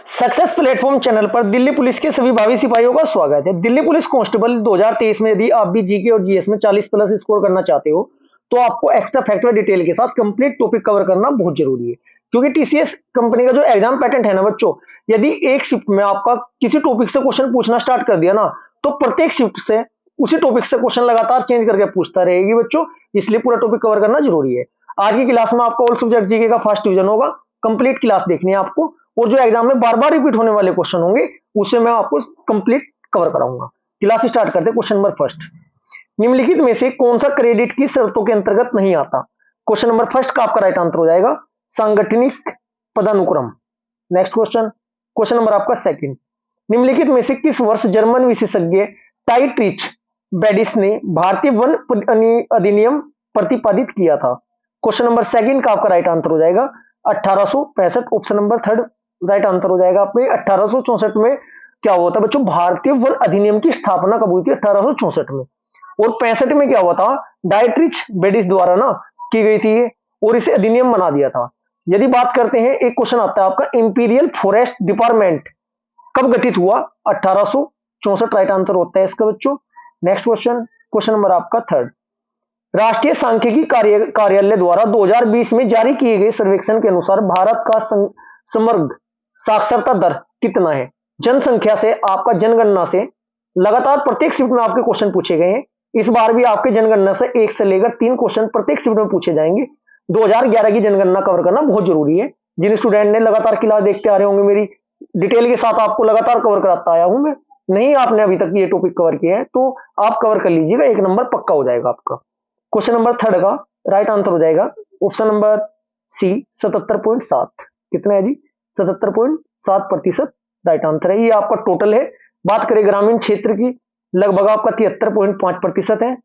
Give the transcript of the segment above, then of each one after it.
Success platform channel पर Delhi police के सभी भावी सिपाहियों का स्वागत है। दिल्ली पुलिस कांस्टेबल 2023 में यदि आप भी जीके और जीएस में 40 प्लस स्कोर करना चाहते हो तो आपको एक्स्ट्रा फैक्टर डिटेल के साथ कंप्लीट टॉपिक कवर करना बहुत जरूरी है, क्योंकि टीसीएस कंपनी का जो एग्जाम पैटर्न है ना बच्चों, यदि एक शिफ्ट में आपका किसी टॉपिक से क्वेश्चन पूछना स्टार्ट कर दिया ना, तो प्रत्येक शिफ्ट से उसी टॉपिक से क्वेश्चन लगातार चेंज करके पूछता रहेगी बच्चों, इसलिए पूरा टॉपिक कवर करना जरूरी है। आज की क्लास में आपको ऑल सब्जेक्ट जीके का फर्स्ट डिवीजन होगा, कंप्लीट क्लास देखनी है आपको, और जो एग्जाम में बार बार रिपीट होने वाले क्वेश्चन होंगे उसे मैं आपको कंप्लीट कवर कराऊंगा। क्लास स्टार्ट करते हैं। क्वेश्चन नंबर फर्स्ट, निम्नलिखित में से कौन सा क्रेडिट की शर्तों के अंतर्गत नहीं आता? क्वेश्चन नंबर फर्स्ट का आपका राइट आंसर हो जाएगा सांगठनिक पदानुक्रम। नेक्स्ट क्वेश्चन, क्वेश्चन नंबर आपका सेकंड, निम्नलिखित में से किस वर्ष जर्मन विशेषज्ञ टाइट्रिच बेडिस ने भारतीय वन अधिनियम प्रतिपादित किया था? क्वेश्चन नंबर सेकंड का आपका राइट आंसर हो जाएगा 1865। Option number third right answer हो जाएगा आपके 1864 में। क्या हुआ था बच्चों? भारतीय वन अधिनियम की स्थापना कब हुई थी? 1864 में। और 65 में क्या हुआ था? डाइट्रिच बेडिस द्वारा ना की गई थी ये, और इसे अधिनियम बना दिया था। यदि बात करते हैं, एक क्वेश्चन आता है आपका, इंपीरियल फॉरेस्ट डिपार्टमेंट कब गठित हुआ? 1864 राइट आंसर होता है इसका बच्चों। नेक्स्ट क्वेश्चन, क्वेश्चन नंबर आपका थर्ड, राष्ट्रीय सांख्यिकी कार्यालय द्वारा 2020 में जारी किए गए सर्वेक्षण के अनुसार भारत का समग्र साक्षरता दर कितना है? जनसंख्या से आपका जनगणना से लगातार प्रत्येक शिफ्ट में आपके क्वेश्चन पूछे गए हैं। इस बार भी आपके जनगणना से 1 से लेकर 3 क्वेश्चन प्रत्येक शिफ्ट में पूछे जाएंगे। 2011 की जनगणना कवर करना बहुत जरूरी है। जिन स्टूडेंट ने लगातार क्लास देखते आ रहे होंगे, मेरी डिटेल के साथ आपको लगातार कवर कराता आया हूं मैं। नहीं आपने अभी तक ये टॉपिक कवर किए हैं तो आप कवर कर लीजिएगा, 1 नंबर पक्का हो जाएगा आपका। क्वेश्चन नंबर थर्ड का राइट आंसर हो जाएगा ऑप्शन नंबर सी 77.7। कितना है जी? 77.7% राइट आंसर है। ये आपका टोटल है। बात करें ग्रामीण क्षेत्र की, लगभग आपका 73.5% है।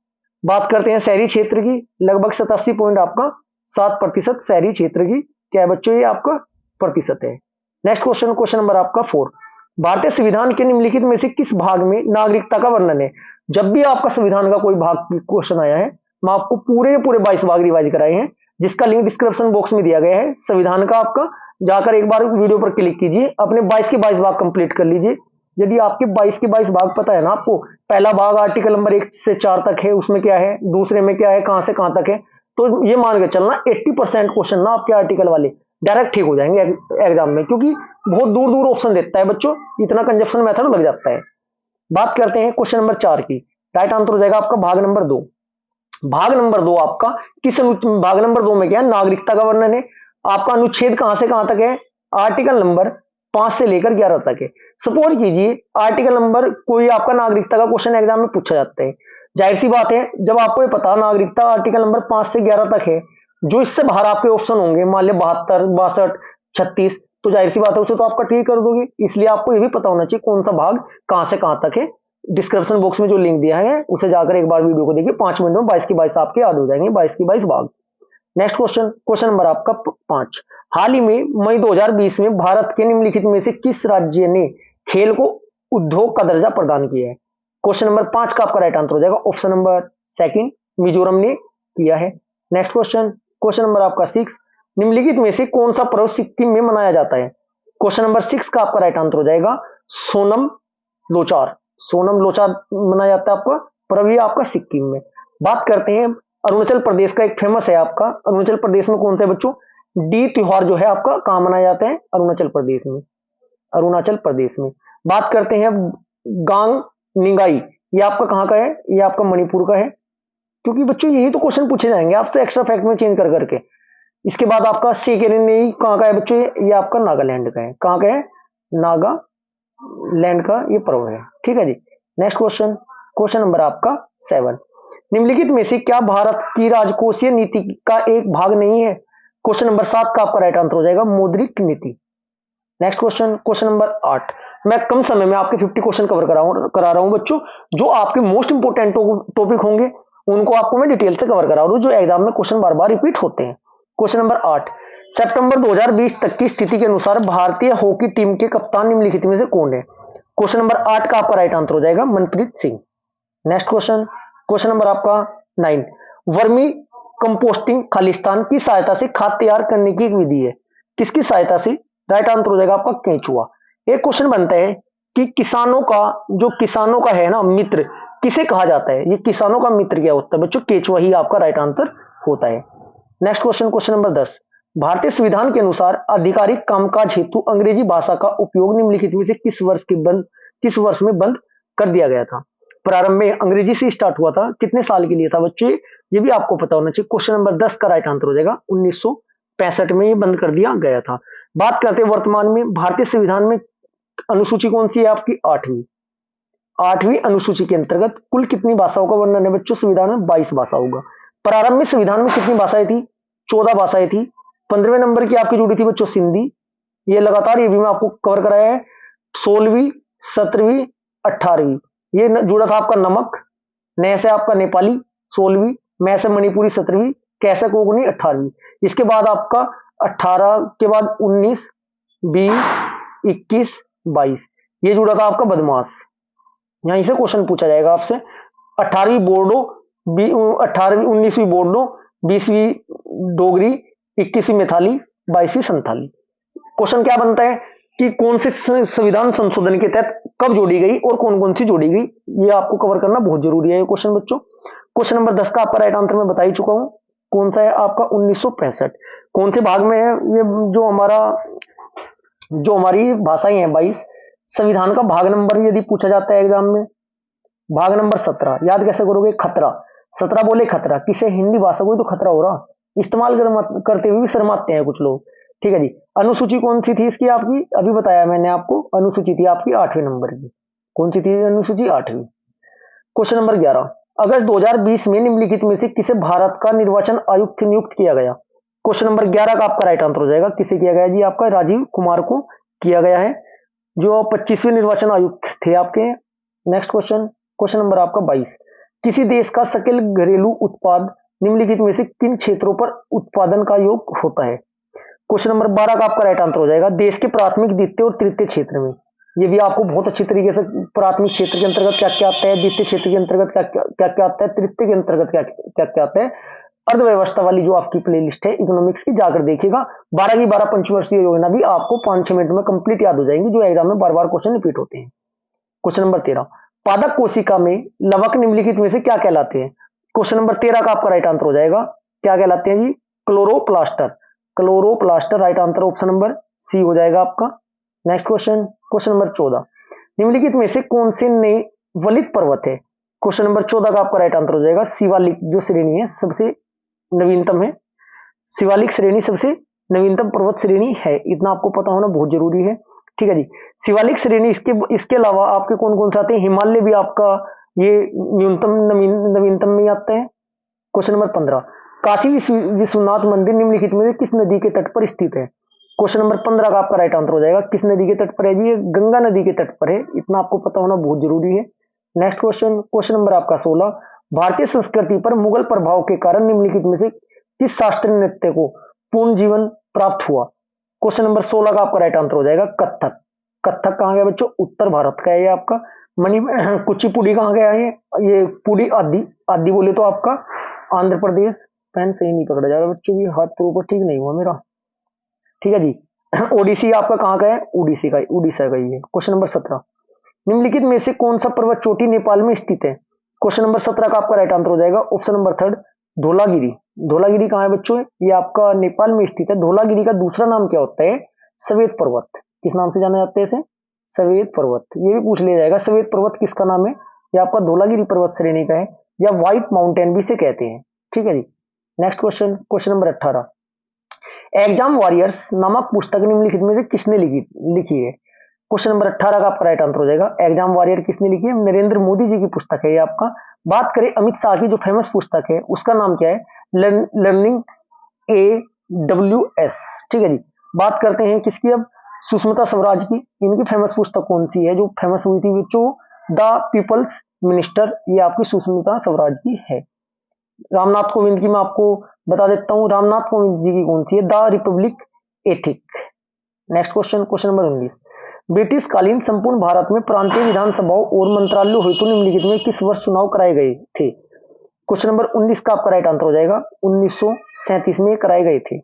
बात करते हैं शहरी क्षेत्र की, लगभग 87.7% शहरी क्षेत्र की क्या है बच्चों? ये आपका प्रतिशत है। नेक्स्ट क्वेश्चन, क्वेश्चन नंबर आपका 4, भारतीय संविधान के निम्नलिखित में से किस भाग में नागरिकता का वर्णन है? जब भी आपका संविधान का कोई भाग क्वेश्चन आया है, मैं आपको पूरे 22 भाग रिवाइज कराए हैं, जिसका लिंक डिस्क्रिप्शन बॉक्स में दिया गया है। संविधान का आपका जाकर एक बार वीडियो पर क्लिक कीजिए, अपने 22 के 22 भाग कंप्लीट कर लीजिए। यदि आपके 22 के 22 भाग पता है ना आपको, पहला भाग आर्टिकल नंबर 1 से 4 तक है, उसमें क्या है, दूसरे में क्या है, कहां से कहां तक है, तो ये मान के चलना 80% क्वेश्चन ना आपके आर्टिकल वाले डायरेक्ट ठीक हो जाएंगे एग्जाम में, क्योंकि बहुत दूर दूर ऑप्शन देता है बच्चों, इतना कंजप्शन मेथड लग जाता है। बात करते हैं क्वेश्चन नंबर 4 की, राइट आंसर हो जाएगा आपका भाग नंबर 2। भाग नंबर 2 आपका किस भाग नंबर 2 में क्या है? नागरिकता का वर्णन है। आपका अनुच्छेद कहां से कहां तक है? आर्टिकल नंबर 5 से लेकर 11 तक है। सपोज कीजिए आर्टिकल नंबर कोई आपका नागरिकता का क्वेश्चन एग्जाम में पूछा जाता है, जाहिर सी बात है जब आपको ये पता नागरिकता आर्टिकल नंबर 5 से 11 तक है, जो इससे बाहर आपके ऑप्शन होंगे, मान लिया 72, 62, 36, तो जाहिर सी बात है उसे तो आपका ठीक कर दोगे। इसलिए आपको ये भी पता होना चाहिए कौन सा भाग कहां से कहां तक है। डिस्क्रिप्शन बॉक्स में जो लिंक दिया है उसे जाकर एक बार वीडियो को देखिए, 5 मिनट में 22 की 22 आपके याद हो जाएंगे, 22 की 22 भाग। नेक्स्ट क्वेश्चन, क्वेश्चन नंबर आपका 5, हाल ही में मई 2020 में भारत के निम्नलिखित में से किस राज्य ने खेल को उद्योग का दर्जा प्रदान किया है? क्वेश्चन नंबर 5 का आपका राइट आंसर हो जाएगा ऑप्शन नंबर सेकंड, मिजोरम ने किया है। नेक्स्ट क्वेश्चन, क्वेश्चन नंबर आपका 6, निम्नलिखित में से कौन सा पर्व सिक्किम में मनाया जाता है? क्वेश्चन नंबर 6 का आपका राइट आंसर हो जाएगा सोनम लोचार। सोनम लोचार मनाया जाता है आपका पर्व, ये आपका सिक्किम में। बात करते हैं अरुणाचल प्रदेश का, एक फेमस है आपका, अरुणाचल प्रदेश में कौन सा है बच्चों? डी त्योहार जो है आपका कहां मनाया जाता है? अरुणाचल प्रदेश में, अरुणाचल प्रदेश में। बात करते हैं गांग निंगाई, ये आपका कहां का है? ये आपका मणिपुर का है, क्योंकि बच्चों यही तो क्वेश्चन पूछे जाएंगे आपसे एक्स्ट्रा फैक्ट में चेंज कर करके। इसके बाद आपका सेकेंड कहां का है बच्चों? ये आपका नागालैंड का है। कहां का है? नागालैंड का ये पर्व है, ठीक है जी। नेक्स्ट क्वेश्चन, क्वेश्चन नंबर आपका 7, निम्नलिखित में से क्या भारत की राजकोषीय नीति का एक भाग नहीं है? क्वेश्चन नंबर 7 का आपका राइट आंसर हो जाएगा मौद्रिक नीति। नेक्स्ट क्वेश्चन, क्वेश्चन नंबर 8, मैं कम समय में आपके 50 क्वेश्चन कवर करा रहा हूं बच्चों। जो आपके मोस्ट इंपोर्टेंट टॉपिक होंगे उनको आपको मैं डिटेल से कवर करा रहा हूं, जो एग्जाम में क्वेश्चन बार बार रिपीट होते हैं। क्वेश्चन नंबर 8, सितंबर 2020 तक की स्थिति के अनुसार भारतीय हॉकी टीम के कप्तान निम्नलिखित में से कौन है? क्वेश्चन नंबर 8 का आपका राइट आंसर हो जाएगा Manpreet Singh. Next question, question number आपका 9, वर्मी कंपोस्टिंग खालिस्तान की सहायता से खाद तैयार करने की एक विधि है, किसकी सहायता से? राइट आंसर हो जाएगा आपका केंचुआ। एक क्वेश्चन बनता है कि किसानों का है ना मित्र, किसे कहा जाता है? ये किसानों का मित्र क्या होता है बच्चों? केचुआ ही आपका राइट आंसर होता है। Next question, question number 10। भारतीय संविधान के अनुसार आधिकारिक कामकाज हेतु अंग्रेजी भाषा का उपयोग निम्नलिखित में से किस वर्ष में बंद कर दिया गया था? प्रारंभ में अंग्रेजी से स्टार्ट हुआ था, कितने साल के लिए था बच्चे? ये भी आपको पता होना चाहिए। क्वेश्चन नंबर 10 का राइट आंसर हो जाएगा 1965 में ये बंद कर दिया गया था। बात करते हैं वर्तमान में भारतीय संविधान में अनुसूची कौन सी है आपकी? आठवीं अनुसूची के अंतर्गत कुल कितनी भाषाओं का वर्णन है बच्चों? संविधान में 22 भाषाओं का। प्रारंभ में संविधान में कितनी भाषाएं थी? 14 भाषाएं थी। 15वें नंबर की आपकी जुड़ी थी बच्चों सिंधी, ये लगातार ये भी मैं आपको कवर कराया है। 16वीं, 17वीं, 18वीं ये जुड़ा था आपका नमक, न से आपका नेपाली 16वीं, मैं से मणिपुरी 17वीं, कैसे कोंकणी 18वीं। इसके बाद आपका 18 के बाद 19, 20, 21, 22 ये जुड़ा था आपका बदमाश। यहीं से क्वेश्चन पूछा जाएगा आपसे। 18वीं बोर्डो, 18वीं 19वीं बोर्डो, 20वीं डोगरी, 21वीं मैथाली, 22वीं संथाली। क्वेश्चन क्या बनता है कि कौन से संविधान संशोधन के तहत कब जोड़ी गई और कौन कौन सी जोड़ी गई, ये आपको कवर करना बहुत जरूरी है ये क्वेश्चन बच्चों। क्वेश्चन नंबर 10 का आपका राइट आंसर मैं बता ही चुका हूं, कौन सा है आपका 1965। कौन से भाग में है ये? जो हमारी भाषाएं हैं 22, संविधान का भाग नंबर यदि पूछा जाता है एग्जाम में, भाग नंबर 17 याद कैसे करोगे? खतरा। 17 बोले खतरा, किसे? हिंदी भाषा को ही तो खतरा हो रहा, इस्तेमाल करते हुए भी शर्माते हैं कुछ लोग। ठीक है जी। अनुसूची कौन सी थी इसकी आपकी? अभी बताया मैंने आपको, अनुसूची थी आपकी 8वें नंबर की। कौन सी थी अनुसूची? 8वीं। Question number 11। अगस्त 2020 में निम्नलिखित में से किसे भारत का निर्वाचन आयुक्त नियुक्त किया गया? क्वेश्चन नंबर 11 का आपका राइट आंसर हो जाएगा, किसे किया गया जी? आपका राजीव कुमार को किया गया है, जो 25वें निर्वाचन आयुक्त थे आपके। नेक्स्ट क्वेश्चन, क्वेश्चन नंबर आपका 22। किसी देश का सकल घरेलू उत्पाद निम्नलिखित में से किन क्षेत्रों पर उत्पादन का योग होता है? क्वेश्चन नंबर 12 का आपका राइट आंसर हो जाएगा देश के प्राथमिक, द्वितीय और तृतीय क्षेत्र में। ये भी आपको बहुत अच्छी तरीके से, प्राथमिक क्षेत्र के अंतर्गत क्या क्या आता है, द्वितीय क्षेत्र के अंतर्गत क्या क्या आता है, तृतीय के अंतर्गत क्या क्या आता है। अर्थव्यवस्था वाली जो आपकी प्लेलिस्ट है इकोनॉमिक्स की, जाकर देखिएगा। 12 की 12 पंचवर्षीय योजना भी आपको 5-6 मिनट में कंप्लीट याद हो जाएंगी, जो एग्जाम में बार बार क्वेश्चन रिपीट होते हैं। Question number 13। पादप कोशिका में लवक निम्नलिखित में से क्या कहलाते हैं? क्वेश्चन नंबर 13 का आपका राइट आंसर हो जाएगा, क्या कहलाते हैं जी? Chloroplasts. Chloroplasts right answer option number C हो जाएगा आपका। Next question, question number 14। निम्नलिखित में से कौन से नए वलित पर्वत है? क्वेश्चन नंबर 14 का आपका राइट आंसर हो जाएगा शिवालिक, जो श्रेणी है सबसे नवीनतम है। शिवालिक श्रेणी सबसे नवीनतम पर्वत श्रेणी है, इतना आपको पता होना बहुत जरूरी है। ठीक है जी। शिवालिक श्रेणी, इसके अलावा आपके कौन कौन से आते हैं? हिमालय भी आपका ये न्यूनतम नवीनतम में आता है। Question number 15। काशी विश्वनाथ मंदिर निम्नलिखित में से किस नदी के तट पर स्थित है? क्वेश्चन नंबर 15 का आपका राइट आंसर हो जाएगा, किस नदी के तट पर है जी? ये गंगा नदी के तट पर है, इतना आपको पता होना बहुत जरूरी है। नेक्स्ट क्वेश्चन, क्वेश्चन नंबर आपका 16। भारतीय संस्कृति पर मुगल प्रभाव के कारण निम्नलिखित में से किस शास्त्रीय नृत्य को पूर्ण जीवन प्राप्त हुआ? क्वेश्चन नंबर 16 का आपका राइट आंसर हो जाएगा कथक। कथक कहाँ गया बच्चों? उत्तर भारत का है ये आपका। कुचिपुड़ी कहाँ गया है? ये पुड़ी आदि बोले तो आपका आंध्र प्रदेश। पेन सही नहीं पकड़ा जाएगा बच्चों की, हाथ प्रॉपर ठीक नहीं हुआ मेरा। ठीक है जी। ओडिसी आपका कहाँ का है? उड़ीसा का ही है। Question number 17। निम्नलिखित में से कौन सा पर्वत चोटी नेपाल में स्थित है? क्वेश्चन नंबर 17 का आपका राइट आंसर हो जाएगा ऑप्शन नंबर 3 धौलागिरी। धौलागिरी कहाँ है बच्चों? ये आपका नेपाल में स्थित है। धौलागिरी का दूसरा नाम क्या होता है? श्वेत पर्वत। किस नाम से जाना जाता है इसे? श्वेत पर्वत। ये भी पूछ लिया जाएगा, श्वेत पर्वत किसका नाम है? ये आपका धौलागिरी पर्वत श्रेणी का है, या व्हाइट माउंटेन भी से कहते हैं। ठीक है जी। Next question, question number 18। Exam warriors नामक पुस्तक निम्नलिखित में से किसने लिखी है? क्वेश्चन नंबर 18 का आपका राइट आंसर हो जाएगा एग्जाम वॉरियर किसने लिखी है? नरेंद्र मोदी जी की पुस्तक है ये आपका। बात करें अमित शाह की जो फेमस पुस्तक है उसका नाम क्या है? Learning AWS। ठीक है जी। बात करते हैं किसकी अब? सुष्मिता स्वराज की। इनकी फेमस पुस्तक कौन सी है जो फेमस हुई थी बच्चों? द पीपल्स मिनिस्टर, ये आपकी सुष्मिता स्वराज की है। रामनाथ कोविंद की मैं आपको बता देता हूं, रामनाथ कोविंद जी की कौन सी है? The Republic ethic. Next question, question number 19। British कालीन संपूर्ण भारत में प्रांतीय विधानसभाओं और मंत्रालयों हेतु निम्नलिखित में किस वर्ष चुनाव कराए गए थे? क्वेश्चन नंबर 19 का आपका राइट आंसर हो जाएगा 1937 में कराए गए थे।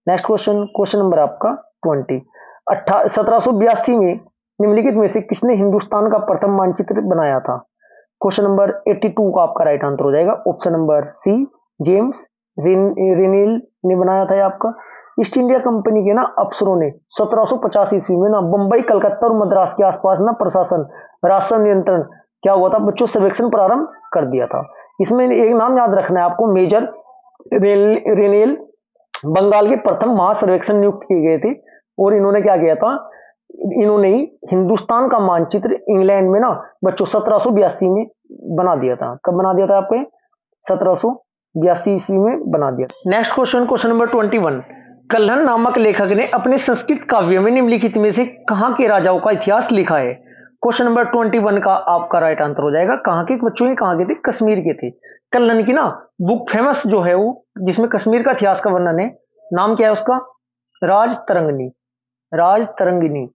नेक्स्ट क्वेश्चन, क्वेश्चन नंबर आपका 20। 1782 में निम्नलिखित में से किसने हिंदुस्तान का प्रथम मानचित्र बनाया था? क्वेश्चन नंबर 82 का आपका राइट आंसर हो जाएगा ऑप्शन नंबर सी, जेम्स रेनेल ने बनाया था। ये आपका ईस्ट इंडिया कंपनी के ना अफसरों ने 1750 ईस्वी में ना बंबई, कलकत्ता और मद्रास के आसपास ना प्रशासन, राष्ट्र नियंत्रण क्या हुआ था बच्चों, सर्वेक्षण प्रारंभ कर दिया था। इसमें एक नाम याद रखना है आपको, मेजर रेनेल बंगाल के प्रथम महासर्वेक्षण नियुक्त किए गए थे और इन्होंने क्या किया था, इन्होंने ही हिंदुस्तान का मानचित्र इंग्लैंड में ना बच्चों 1782 में बना दिया था। कब बना दिया था आपको? 1782 ईस्वी में बना दिया। Next question, question number 21, Kalhana नामक लेखक ने अपने संस्कृत काव्य में निम्नलिखित में से कहां के राजाओं का इतिहास लिखा है? क्वेश्चन नंबर 21 का आपका राइट आंसर हो जाएगा, कहां के बच्चों, ये कहां के थे? कश्मीर के थे। कल्हण की ना बुक फेमस जो है वो, जिसमें कश्मीर का इतिहास का वर्णन है, नाम क्या है उसका? राज तरंगिणी। राज तरंगिणी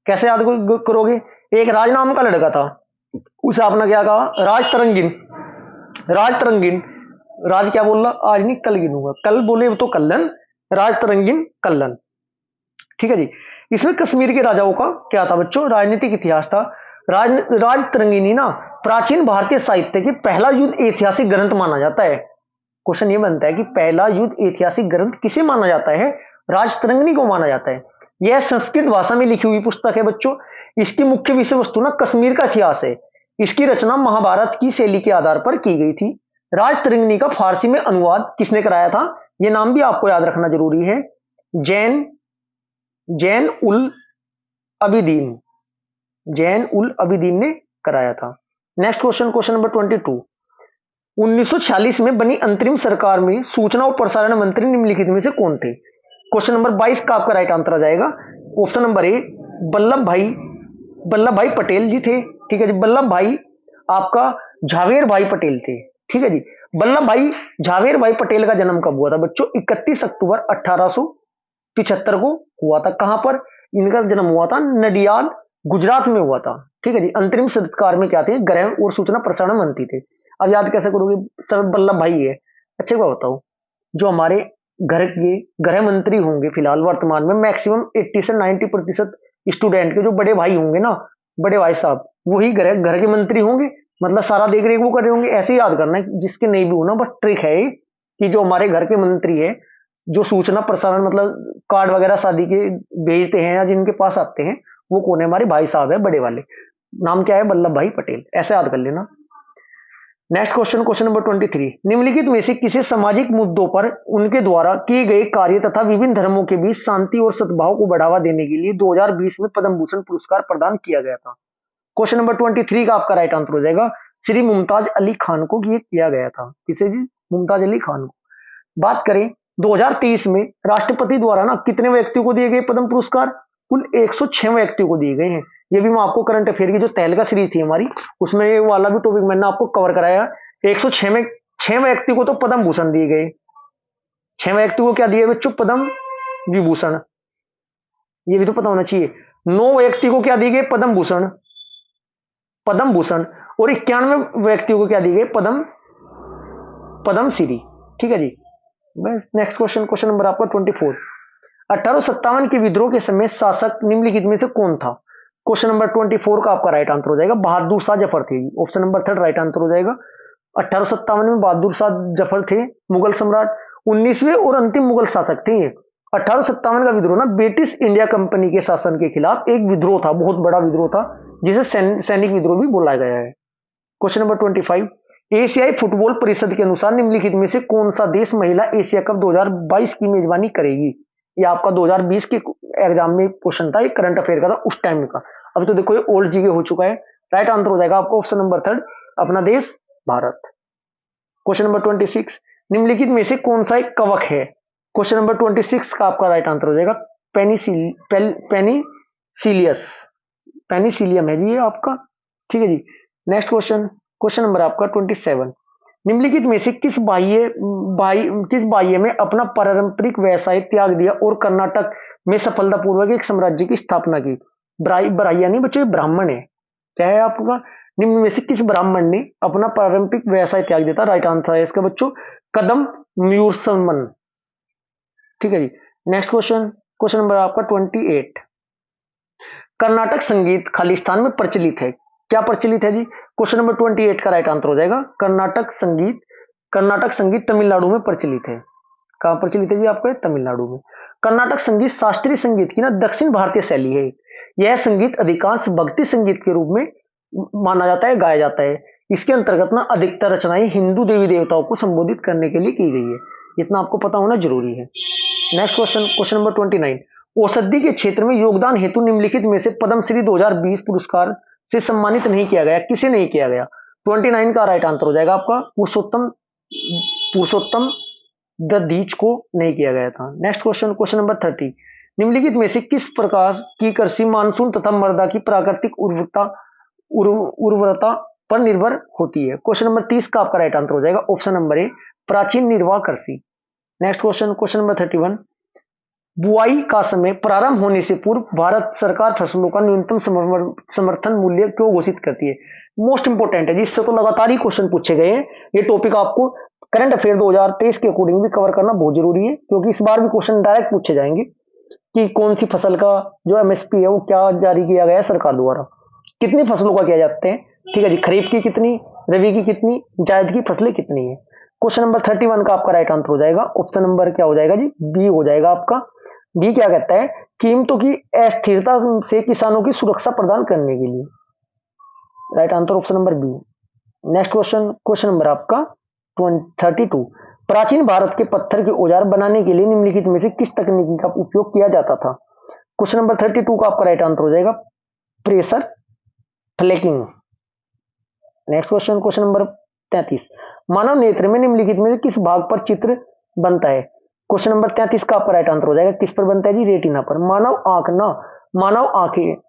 कैसे याद करोगे? एक राज नाम का लड़का था, उसे आपने क्या कहा? राज तरंगिन। राज तरंगिन, राज क्या बोल रहा? आज नहीं कल गिनूंगा, कल बोले तो कल्लन, राज तरंगिन कल्लन। ठीक है जी। इसमें कश्मीर के राजाओं का क्या था बच्चों? राजनीतिक इतिहास था। राज तरंगिणी ना प्राचीन भारतीय साहित्य की पहला युद्ध ऐतिहासिक ग्रंथ माना जाता है। क्वेश्चन ये बनता है कि पहला युद्ध ऐतिहासिक ग्रंथ किसे माना जाता है? राज तरंगिणी को माना जाता है। यह संस्कृत भाषा में लिखी हुई पुस्तक है बच्चों। इसकी मुख्य विषय वस्तु ना कश्मीर का इतिहास है। इसकी रचना महाभारत की शैली के आधार पर की गई थी। राज तरंगिणी का फारसी में अनुवाद किसने कराया था? यह नाम भी आपको याद रखना जरूरी है, जैन उल अबिदीन। जैन उल अबिदीन ने कराया था। नेक्स्ट क्वेश्चन, क्वेश्चन नंबर 22, 1946 में बनी अंतरिम सरकार में सूचना और प्रसारण मंत्री निम्नलिखित में से कौन थे? क्वेश्चन नंबर 22 का आपका राइट आंसर आ जाएगा ऑप्शन नंबर ए, वल्लभ भाई पटेल जी थे। ठीक है जी, वल्लभ भाई आपका झावेर भाई पटेल थे। ठीक है जी, वल्लभ भाई झावेर भाई पटेल का जन्म कब हुआ था बच्चों? 31 अक्टूबर 1875 को हुआ था। कहां पर इनका जन्म हुआ था? नडियाद, गुजरात में हुआ था। ठीक है जी। अंतरिम सरकार में क्या थे? गृह और सूचना प्रसारण मंत्री थे। अब याद कैसे करोगे? सर वल्लभ भाई है। अच्छे को बताओ, जो हमारे घर के गृह मंत्री होंगे फिलहाल वर्तमान में, मैक्सिमम 80 से 90% स्टूडेंट के जो बड़े भाई होंगे ना, बड़े भाई साहब, वही घर के मंत्री होंगे। मतलब सारा देख रेख वो कर रहे होंगे। ऐसे याद करना है, जिसके नहीं भी होना, बस ट्रिक है ये कि जो हमारे घर के मंत्री है, जो सूचना प्रसारण मतलब कार्ड वगैरह शादी के भेजते हैं या जिनके पास आते हैं, वो कौन है? हमारे भाई साहब है, बड़े वाले। नाम क्या है? वल्लभ भाई पटेल। ऐसे याद कर लेना। नेक्स्ट क्वेश्चन, क्वेश्चन नंबर 23, निम्नलिखित में से किसी सामाजिक मुद्दों पर उनके द्वारा किए गए कार्य तथा विभिन्न धर्मों के बीच शांति और सद्भाव को बढ़ावा देने के लिए 2020 में पद्म भूषण पुरस्कार प्रदान किया गया था? क्वेश्चन नंबर 23 का आपका राइट आंसर हो जाएगा, श्री मुमताज अली खान को ये किया गया था। किसे जी? मुमताज अली खान को। बात करें 2023 में राष्ट्रपति द्वारा ना कितने व्यक्तियों को दिए गए पद्म पुरस्कार? कुल 106 व्यक्तियों को दिए गए हैं। ये भी मैं आपको करंट अफेयर की जो तहलका सीरीज थी हमारी, उसमें ये वाला भी टॉपिक मैंने आपको कवर कराया। 106 में 6 व्यक्ति को तो पद्म भूषण दिए गए। 6 व्यक्ति को क्या दिए बच्चों? पद्म विभूषण। ये भी तो पता होना चाहिए। 9 व्यक्ति को क्या दिए गए? पद्म भूषण, पद्म भूषण। और 91 व्यक्तियों को क्या दिए गए? पद्मश्री। ठीक है जी। बस नेक्स्ट क्वेश्चन, क्वेश्चन नंबर आपका 24, 1857 के विद्रोह के समय शासक निम्नलिखित में से कौन था? क्वेश्चन नंबर 24 का आपका राइट आंसर हो जाएगा बहादुर शाह जफर थे। ऑप्शन नंबर 3 राइट आंसर हो जाएगा। 1857 में बहादुर शाह जफर थे मुगल सम्राट, 19वें और अंतिम मुगल शासक थे ये। 1857 का विद्रोह ना ब्रिटिश इंडिया कंपनी के शासन के खिलाफ एक विद्रोह था, बहुत बड़ा विद्रोह था, जिसे सैनिक विद्रोह भी बोला गया है। क्वेश्चन नंबर 25, एशियाई फुटबॉल परिषद के अनुसार निम्नलिखित में से कौन सा देश महिला एशिया कप 2022 की मेजबानी करेगी? ये आपका 2020 के एग्जाम में क्वेश्चन था, ये करंट अफेयर का था उस टाइम का। अभी तो देखो ये ओल्ड जीके हो चुका है। राइट आंसर हो जाएगा आपको ऑप्शन नंबर 3 अपना देश भारत। क्वेश्चन नंबर 26, निम्नलिखित में से कौन सा एक कवक है? क्वेश्चन नंबर 26 का आपका राइट आंसर हो जाएगा पेनिसिलियस। पेनिसिलियम है जी ये आपका। ठीक है जी। नेक्स्ट क्वेश्चन, क्वेश्चन नंबर आपका 27, निम्नलिखित में से किस बाह्य में अपना पारंपरिक व्यवसाय त्याग दिया और कर्नाटक में सफलतापूर्वक एक साम्राज्य की स्थापना की? ब्राह्या नहीं बच्चों, ब्राह्मण है। क्या है आपका? निम्न में से किस ब्राह्मण ने अपना पारंपरिक व्यवसाय त्याग दिया था? राइट आंसर है इसका बच्चों कदम म्यूरसमन। ठीक है जी। नेक्स्ट क्वेश्चन, क्वेश्चन नंबर आपका 28, कर्नाटक संगीत खालिस्तान में प्रचलित है, क्या प्रचलित है जी? क्वेश्चन नंबर 28 का राइट आंसर हो जाएगा कर्नाटक संगीत तमिलनाडु में प्रचलित है। कहां प्रचलित है जी? आपके तमिलनाडु में। कर्नाटक संगीत शास्त्रीय संगीत की ना दक्षिण भारतीय शैली है। यह संगीत अधिकांश भक्ति संगीत के रूप में माना जाता है, गाया जाता है। इसके अंतर्गत ना अधिकतर रचनाएं हिंदू देवी देवताओं को संबोधित करने के लिए की गई है। इतना आपको पता होना जरूरी है। Next question, question number 29। औषधि के क्षेत्र में योगदान हेतु निम्नलिखित में से पद्मश्री 2020 पुरस्कार से सम्मानित नहीं किया गया, किसे नहीं किया गया? 29 का राइट आंसर हो जाएगा आपका पुरुषोत्तम दधीच को नहीं किया गया था। Next question, question number 30। निम्नलिखित में से किस प्रकार की कृषि मानसून तथा मृदा की प्राकृतिक उर्वरता पर निर्भर होती है? क्वेश्चन नंबर 30 का आपका राइट आंसर हो जाएगा ऑप्शन नंबर ए, प्राचीन निर्वाह कृषि। Next question, question number 31। बुआई का समय प्रारंभ होने से पूर्व भारत सरकार फसलों का न्यूनतम समर्थन मूल्य क्यों घोषित करती है? मोस्ट इंपोर्टेंट है, जिससे तो लगातार ही क्वेश्चन पूछे गए हैं। ये टॉपिक आपको करंट अफेयर 2023 के अकॉर्डिंग भी कवर करना बहुत जरूरी है, क्योंकि इस बार भी क्वेश्चन डायरेक्ट पूछे जाएंगे कि कौन सी फसल का जो एमएसपी है वो क्या जारी किया गया है सरकार द्वारा, कितनी फसलों का किया जाते हैं। ठीक है जी, खरीफ की कितनी, रबी की कितनी, जायद की फसलें कितनी है। क्वेश्चन नंबर 31 का आपका राइट आंसर हो जाएगा ऑप्शन नंबर क्या हो जाएगा जी? बी हो जाएगा आपका। बी क्या कहता है? कीमतों की अस्थिरता से किसानों की सुरक्षा प्रदान करने के लिए। Right answer option number B. Next question, question number आपका 32। प्राचीन भारत के पत्थर के औजार बनाने के लिए निम्नलिखित में से किस तकनीकी का उपयोग किया जाता था? क्वेश्चन नंबर 32 का आपका राइट आंसर हो जाएगा pressure flaking. Next question, question number 33। मानव नेत्र में निम्नलिखित में से किस भाग पर चित्र बनता है? क्वेश्चन नंबर 33 का आपका राइट आंसर हो जाएगा किस पर बनता है जी? रेटिना पर। मानव आंखें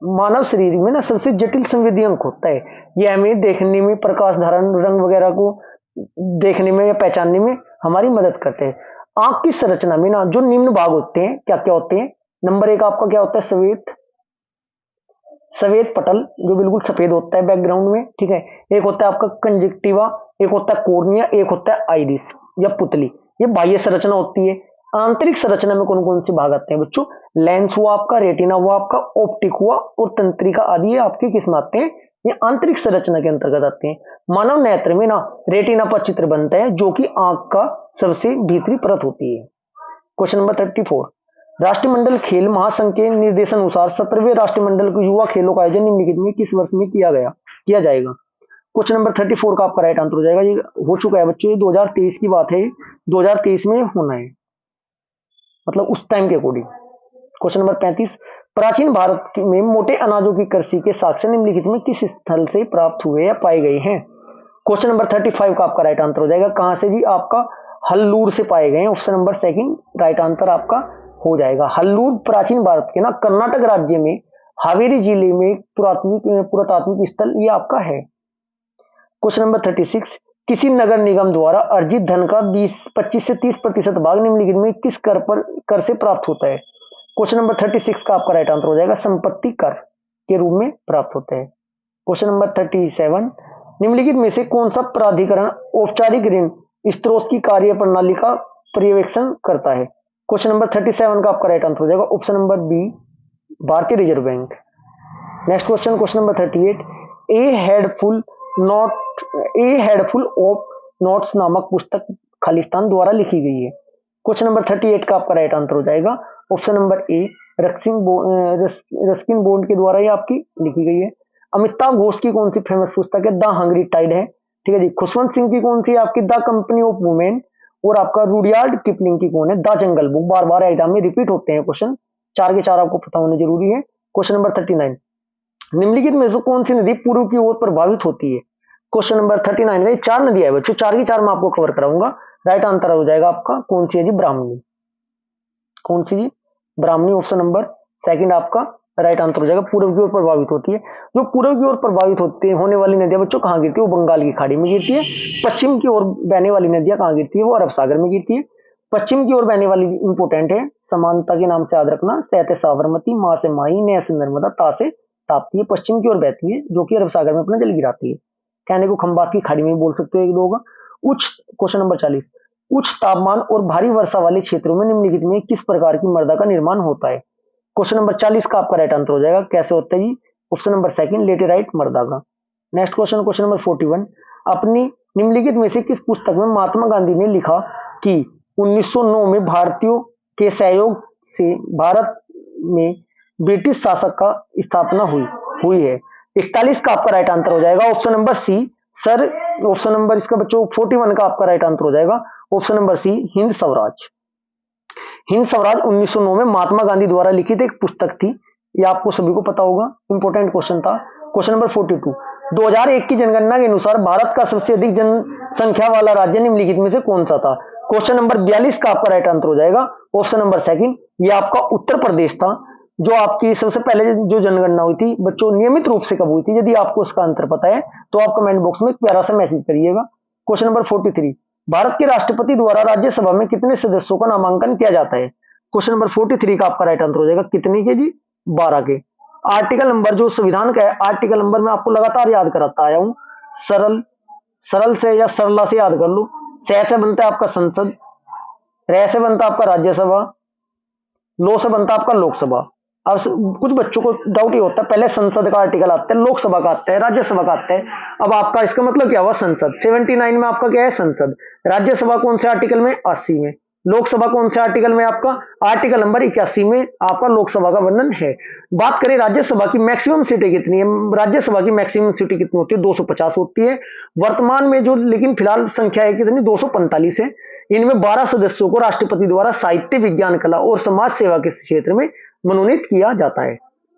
मानव शरीर में ना सबसे जटिल संवेदी अंग होता है। यह हमें देखने में, प्रकाश धारण, रंग वगैरह को देखने में या पहचानने में हमारी मदद करते हैं। आंख की संरचना में ना जो निम्न भाग होते हैं, क्या क्या होते हैं? नंबर 1 आपका क्या होता है? सफेद पटल, जो बिल्कुल सफेद होता है बैकग्राउंड में। ठीक है। एक होता है आपका कंजक्टिवा, एक होता है कॉर्निया, एक होता है आइरिस या पुतली। ये बाह्य संरचना होती है। आंतरिक संरचना में कौन कौन से भाग आते हैं बच्चों? लेंस हुआ आपका, रेटिना हुआ आपका, ऑप्टिक हुआ और तंत्रिका आदि। ये आपके किस में आते हैं? ये आंतरिक संरचना के अंतर्गत आते हैं। मानव नेत्र में ना रेटिना पर चित्र बनता है, जो कि आंख का सबसे भीतरी परत होती है। Question number 34। राष्ट्रमंडल खेल महासंघ के निर्देशानुसार 17वें राष्ट्रमंडल युवा खेलों का आयोजन निम्नलिखित में किस वर्ष में किया जाएगा? क्वेश्चन नंबर 34 का आपका राइट आंसर हो जाएगा। ये हो चुका है बच्चों, ये 2023 की बात है, 2023 में होना है, मतलब उस टाइम के अकॉर्डिंग। Question number 35। प्राचीन भारत में मोटे अनाजों की कृषि के साक्ष्य निम्नलिखित में किस स्थल से प्राप्त हुए या पाए गए हैं? क्वेश्चन नंबर 35 का आपका राइट आंसर हो जाएगा कहां से जी? आपका हल्लूर से पाए गए हैं। Option number second right answer आपका हो जाएगा। हल्लूर प्राचीन भारत के ना कर्नाटक राज्य में हावेरी जिले में पुरातात्विक स्थल ये आपका है। Question number 36। किसी नगर निगम द्वारा अर्जित धन का 25 से 30% भाग निम्नलिखित में किस कर से प्राप्त होता है? क्वेश्चन नंबर 36 का आपका राइट आंसर हो जाएगा संपत्ति कर के रूप में प्राप्त होता है। Question number 37। निम्नलिखित में से कौन सा प्राधिकरण औपचारिक ऋण स्त्रोत की कार्य प्रणाली का पर्यवेक्षण करता है? क्वेश्चन नंबर 37 का आपका राइट आंसर हो जाएगा ऑप्शन नंबर बी, भारतीय Reserve Bank. Next question, question number 38। A headful of notes नामक पुस्तक खालिस्तान द्वारा लिखी गई है। क्वेश्चन नंबर 38 का आपका राइट आंसर हो जाएगा option number A, Ruskin bond के द्वारा ये आपकी लिखी गई है। अमिताभ घोष की कौन सी फेमस पुस्तक है? द हंग्री टाइड है। ठीक है जी। खुशवंत सिंह की कौन सी आपकी? The company of women. और आपका रुडियार्ड किपलिंग की कौन है? The jungle book. Bar bar exam में रिपीट होते हैं क्वेश्चन, 4 के 4 आपको पता होने जरूरी है। Question number 39। निम्नलिखित में से कौन सी नदी पूर्व की ओर प्रभावित होती है? क्वेश्चन नंबर 39 है। 4 नदियां है बच्चों, 4 की 4 मैं आपको कवर कराऊंगा। राइट आंसर हो जाएगा आपका कौन सी है जी? ब्राह्मणी। कौन सी जी? ब्राह्मणी। ऑप्शन नंबर सेकंड आपका राइट आंसर हो जाएगा। पूर्व की ओर प्रभावित होती है। जो पूर्व की ओर प्रभावित होने वाली नदियां बच्चों कहां गिरती है? वो बंगाल की खाड़ी में गिरती है। पश्चिम की ओर बहने वाली नदियां कहां गिरती है? वो अरब सागर में गिरती है। पश्चिम की ओर बहने वाली इंपोर्टेंट है, समानता के नाम से याद रखना, सह से साबरमती, मां से माही, नह से नर्मदा, ता से ताप्ती है। पश्चिम की ओर बहती है, जो कि अरब सागर में अपना जल गिराती है। कहने को खंबात की खाड़ी में बोल सकते हो एक दो होगा। उच्च क्वेश्चन नंबर 40। उच्च तापमान और भारी वर्षा वाले क्षेत्रों में निम्नलिखित में किस प्रकार की मृदा का निर्माण होता है? क्वेश्चन नंबर 40 का आपका राइट आंसर हो जाएगा कैसे होता है जी, ऑप्शन नंबर सेकंड लेटेराइट मर्दा का। नेक्स्ट क्वेश्चन, क्वेश्चन नंबर 41, अपनी निम्नलिखित में से किस पुस्तक में महात्मा गांधी ने लिखा कि 1909 में भारतीयों के सहयोग से भारत में ब्रिटिश शासक का स्थापना हुई हुई है। 41 का आपका राइट आंसर हो जाएगा option number C sir. Option number इसका बच्चों 41 का आपका राइट आंसर हो जाएगा option number C Hind Swaraj. Hind Swaraj 1909 में महात्मा गांधी द्वारा लिखित एक पुस्तक थी, ये आपको सभी को पता होगा, इंपॉर्टेंट क्वेश्चन था। क्वेश्चन नंबर 42, 2001 की जनगणना के अनुसार भारत का सबसे अधिक जनसंख्या वाला राज्य निम्नलिखित में से कौन सा था। क्वेश्चन नंबर 42 का आपका राइट आंसर हो जाएगा ऑप्शन नंबर सेकंड, ये आपका उत्तर प्रदेश था। जो आपकी सबसे पहले जो जनगणना हुई थी बच्चों नियमित रूप से कब हुई थी, यदि आपको इसका आंसर पता है तो आप कमेंट बॉक्स में प्यारा सा मैसेज करिएगा। क्वेश्चन नंबर 43, भारत के राष्ट्रपति द्वारा राज्यसभा में कितने सदस्यों का नामांकन किया जाता है। क्वेश्चन नंबर 43 का आपका राइट आंसर हो जाएगा कितने के जी, 12 के। आर्टिकल नंबर जो संविधान का है, आर्टिकल नंबर मैं आपको लगातार याद कराता आया हूं, सरल से या सरला से याद कर लो। से बनता है आपका संसद, रे से बनता है आपका राज्यसभा, लो से बनता है आपका लोकसभा। अब कुछ बच्चों को डाउट ये होता है पहले संसद का आर्टिकल आता है, लोकसभा का आता है, राज्यसभा का आता है। अब आपका इसका मतलब क्या हुआ, संसद 79 में आपका क्या है संसद, राज्यसभा कौन से आर्टिकल में 80 में, लोकसभा कौन से आर्टिकल में आपका आर्टिकल नंबर 81 में आपका लोकसभा का वर्णन है। बात करें राज्यसभा की मैक्सिमम सीटें कितनी है, राज्यसभा की मैक्सिमम सीटें कितनी होती है, 250 होती है वर्तमान में जो, लेकिन फिलहाल संख्या है कितनी 245 है। इनमें 12 सदस्यों को राष्ट्रपति द्वारा साहित्य, विज्ञान, कला और समाज सेवा के क्षेत्र में मनोनीत किया जाता है।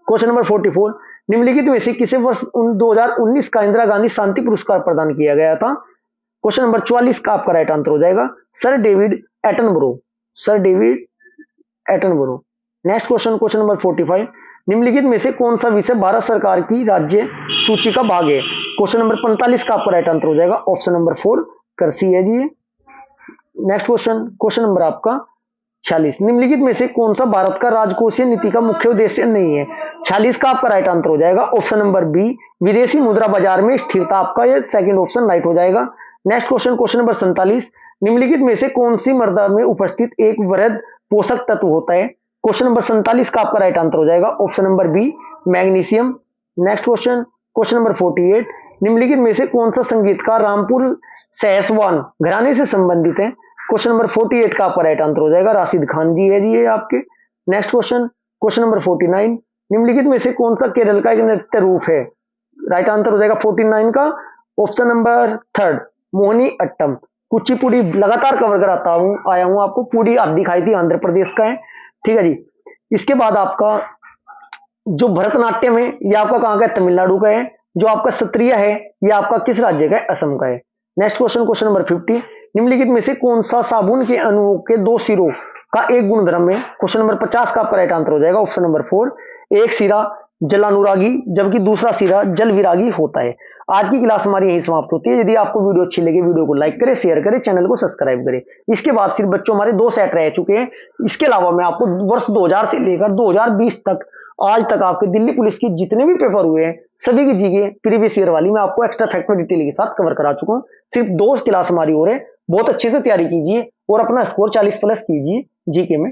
क्वेश्चन नंबर 44, निम्नलिखित में से किसे वर्ष 2019 का इंदिरा गांधी शांति पुरस्कार प्रदान किया गया था। क्वेश्चन नंबर 44 का आपका राइट आंसर हो जाएगा sir David Attenborough, sir David Attenborough. Next question, question number 45, निम्नलिखित में से कौन सा विषय भारत सरकार की राज्य सूची का भाग है। क्वेश्चन नंबर 45 का आपका राइट आंसर हो जाएगा ऑप्शन नंबर 4 कृषि है जी। नेक्स्ट क्वेश्चन, क्वेश्चन नंबर आपका 46, निम्नलिखित में से कौन सा भारत का राजकोषीय नीति का मुख्य उद्देश्य नहीं है। 46 का आपका राइट आंसर हो जाएगा ऑप्शन नंबर बी विदेशी मुद्रा बाजार में स्थिरता, आपका ये सेकंड ऑप्शन राइट हो जाएगा। नेक्स्ट क्वेश्चन, क्वेश्चन नंबर 47, निम्नलिखित में से कौन सी मृदा में उपस्थित एक वृहद पोषक तत्व होता है। क्वेश्चन नंबर 47 का आपका राइट आंसर हो जाएगा option number B magnesium. Next question, question number 48, निम्नलिखित में से कौन सा संगीतकार रामपुर सहसवान घराने से संबंधित है। क्वेश्चन नंबर 48 का आपका राइट आंसर हो जाएगा राशिद खान जी है जी ये आपके। नेक्स्ट क्वेश्चन, क्वेश्चन नंबर 49, निम्नलिखित में से कौन सा केरल का एक नृत्य रूप है। राइट आंसर हो जाएगा 49 का ऑप्शन नंबर 3 मोहिनी अट्टम। कुचिपुड़ी लगातार कवर कराता हूं आया हूं आपको, पूरी आप दिखाई थी आंध्र प्रदेश का है, ठीक है जी। इसके बाद आपका जो भरतनाट्यम है ये आपका कहां का है, तमिलनाडु का है। जो आपका सत्रिय है ये आपका किस राज्य का है, असम का है। नेक्स्ट क्वेश्चन, क्वेश्चन नंबर 50, निम्नलिखित में से कौन सा साबुन के अणुओं के 2 सिरों का एक गुणधर्म है। क्वेश्चन नंबर 50 का आपका राइट आंसर हो जाएगा ऑप्शन नंबर 4 एक सिरा जलानुरागी जबकि दूसरा सिरा जल विरागी होता है। आज की क्लास हमारी यही समाप्त होती है। यदि आपको वीडियो अच्छी लगे वीडियो को लाइक करें, शेयर करें, चैनल को सब्सक्राइब करें। इसके बाद सिर्फ बच्चों हमारे 2 सेट रह चुके हैं। इसके अलावा मैं आपको वर्ष 2000 से लेकर 2020 तक आज तक आपके दिल्ली पुलिस की जितने भी पेपर हुए हैं सभी की जीके प्रीवियस ईयर वाली मैं आपको एक्स्ट्रा फैक्ट में डिटेल के साथ कवर करा चुका हूं। सिर्फ 2 क्लास हमारी हो रहे, बहुत अच्छे से तैयारी कीजिए और अपना स्कोर 40 प्लस कीजिए जीके में।